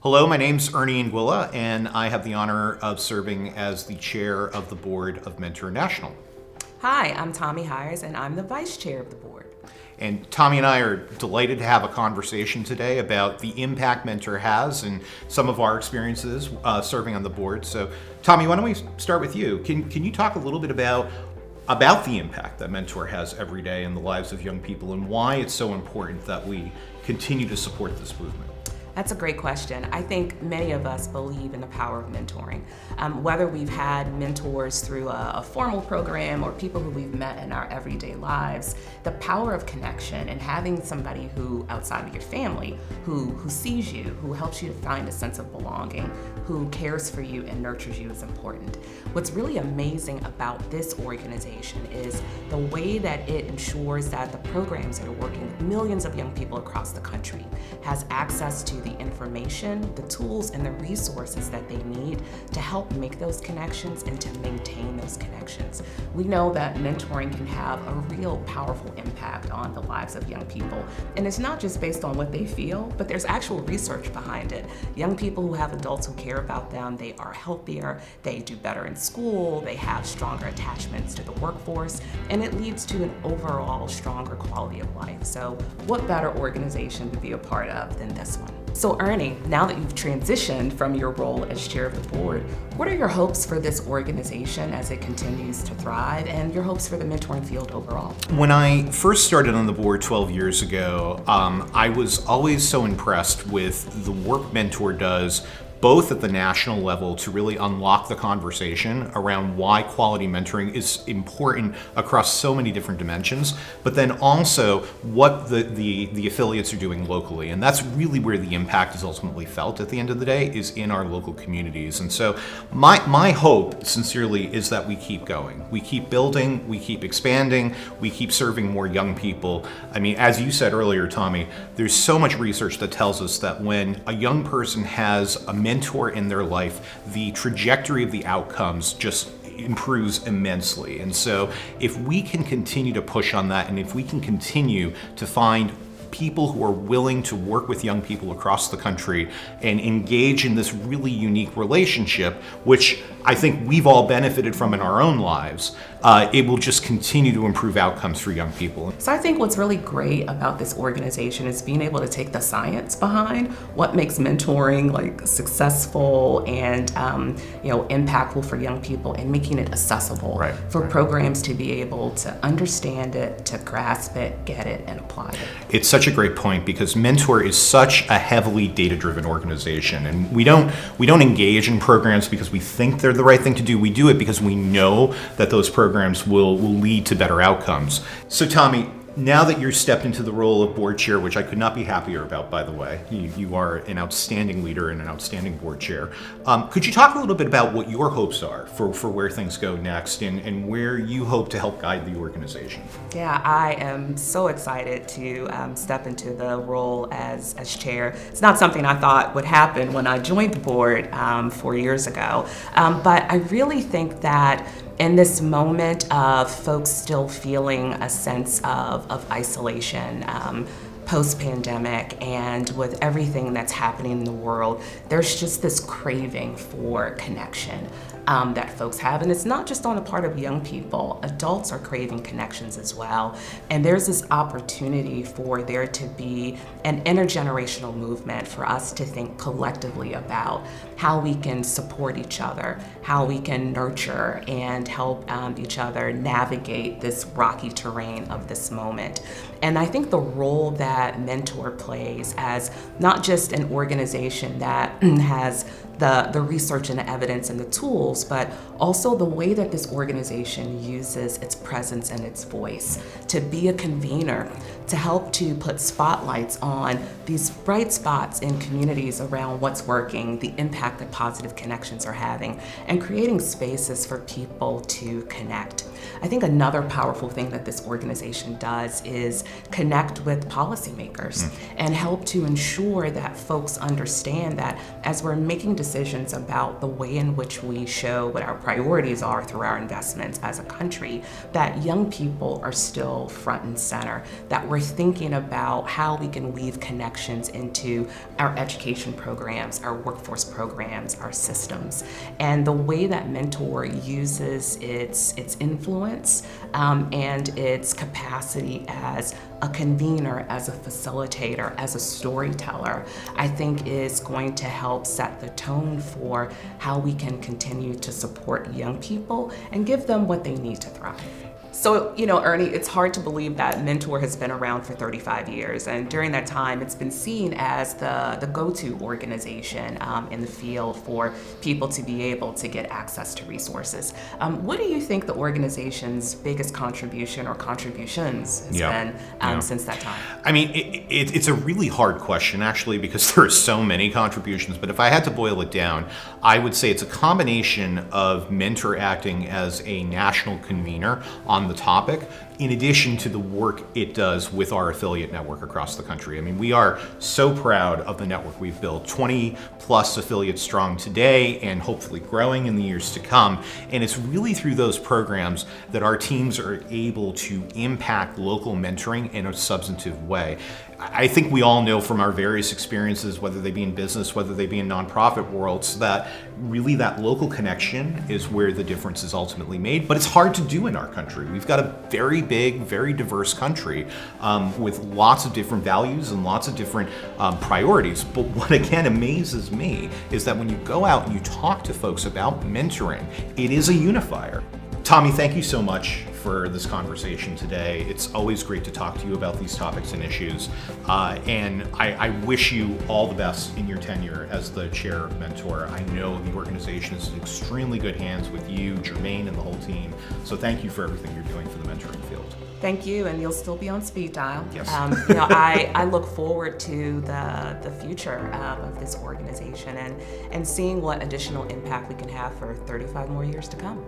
Hello, my name's Ernie Anguilla, and I have the honor of serving as the chair of the board of Mentor National. Hi, I'm Tomi Hiers, and I'm the vice chair of the board. And Tomi and I are delighted to have a conversation today about the impact Mentor has and some of our experiences serving on the board. So, Tomi, why don't we start with you? Can you talk a little bit about the impact that Mentor has every day in the lives of young people and why it's so important that we continue to support this movement? That's a great question. I think many of us believe in the power of mentoring. Whether we've had mentors through a formal program or people who we've met in our everyday lives, the power of connection and having somebody who, outside of your family, who sees you, who helps you to find a sense of belonging, who cares for you and nurtures you is important. What's really amazing about this organization is the way that it ensures that the programs that are working with millions of young people across the country has access to the information, the tools, and the resources that they need to help make those connections and to maintain those connections. We know that mentoring can have a real powerful impact on the lives of young people. And it's not just based on what they feel, but there's actual research behind it. Young people who have adults who care about them, they are healthier, they do better in school, they have stronger attachments to the workforce, and it leads to an overall stronger quality of life. So what better organization to be a part of than this one? So Ernie, now that you've transitioned from your role as chair of the board, what are your hopes for this organization as it continues to thrive and your hopes for the mentoring field overall? When I first started on the board 12 years ago, I was always so impressed with the work Mentor does both at the national level to really unlock the conversation around why quality mentoring is important across so many different dimensions, but then also what the affiliates are doing locally. And that's really where the impact is ultimately felt at the end of the day, is in our local communities. And so my hope, sincerely, is that we keep going. We keep building, we keep expanding, we keep serving more young people. I mean, as you said earlier, Tomi, there's so much research that tells us that when a young person has a mentor in their life, the trajectory of the outcomes just improves immensely. And so if we can continue to push on that, and if we can continue to find people who are willing to work with young people across the country and engage in this really unique relationship, which I think we've all benefited from in our own lives, it will just continue to improve outcomes for young people. So I think what's really great about this organization is being able to take the science behind what makes mentoring successful and impactful for young people and making it accessible for programs to be able to understand it, to grasp it, get it, and apply it. It's such a great point because Mentor is such a heavily data-driven organization, and we don't engage in programs because we think they're the right thing to do. We do it because we know that those programs will lead to better outcomes. So Tomi, now that you're stepped into the role of board chair, which I could not be happier about, by the way, you are an outstanding leader and an outstanding board chair. Could you talk a little bit about what your hopes are for where things go next and where you hope to help guide the organization? Yeah, I am so excited to step into the role as chair. It's not something I thought would happen when I joined the board 4 years ago, but I really think that in this moment of folks still feeling a sense of isolation, post-pandemic, and with everything that's happening in the world, there's just this craving for connection that folks have. And it's not just on the part of young people. Adults are craving connections as well. And there's this opportunity for there to be an intergenerational movement for us to think collectively about how we can support each other, how we can nurture and help each other navigate this rocky terrain of this moment. And I think the role that Mentor plays as not just an organization that has the research and the evidence and the tools, but also the way that this organization uses its presence and its voice to be a convener, to help to put spotlights on these bright spots in communities around what's working, the impact that positive connections are having, and creating spaces for people to connect. I think another powerful thing that this organization does is connect with policymakers and help to ensure that folks understand that as we're making decisions about the way in which we show what our priorities are through our investments as a country, that young people are still front and center, that we're we're thinking about how we can weave connections into our education programs, our workforce programs, our systems. And the way that Mentor uses its influence and its capacity as a convener, as a facilitator, as a storyteller, I think is going to help set the tone for how we can continue to support young people and give them what they need to thrive. So, Ernie, it's hard to believe that Mentor has been around for 35 years, and during that time, it's been seen as the go-to organization in the field for people to be able to get access to resources. What do you think the organization's biggest contribution or contributions has been since that time? I mean, it's a really hard question, actually, because there are so many contributions. But if I had to boil it down, I would say it's a combination of Mentor acting as a national convener on the topic, in addition to the work it does with our affiliate network across the country. I mean, we are so proud of the network we've built, 20 plus affiliates strong today and hopefully growing in the years to come. And it's really through those programs that our teams are able to impact local mentoring in a substantive way. I think we all know from our various experiences, whether they be in business, whether they be in nonprofit worlds, that really that local connection is where the difference is ultimately made. But it's hard to do in our country. We've got a very big, very diverse country with lots of different values and lots of different priorities. But what again amazes me is that when you go out and you talk to folks about mentoring, it is a unifier. Tomi, thank you so much for this conversation today. It's always great to talk to you about these topics and issues. And I wish you all the best in your tenure as the chair of Mentor. I know the organization is in extremely good hands with you, Jermaine, and the whole team. So thank you for everything you're doing for the mentoring field. Thank you, and you'll still be on speed dial. Yes. I look forward to the future of this organization and seeing what additional impact we can have for 35 more years to come.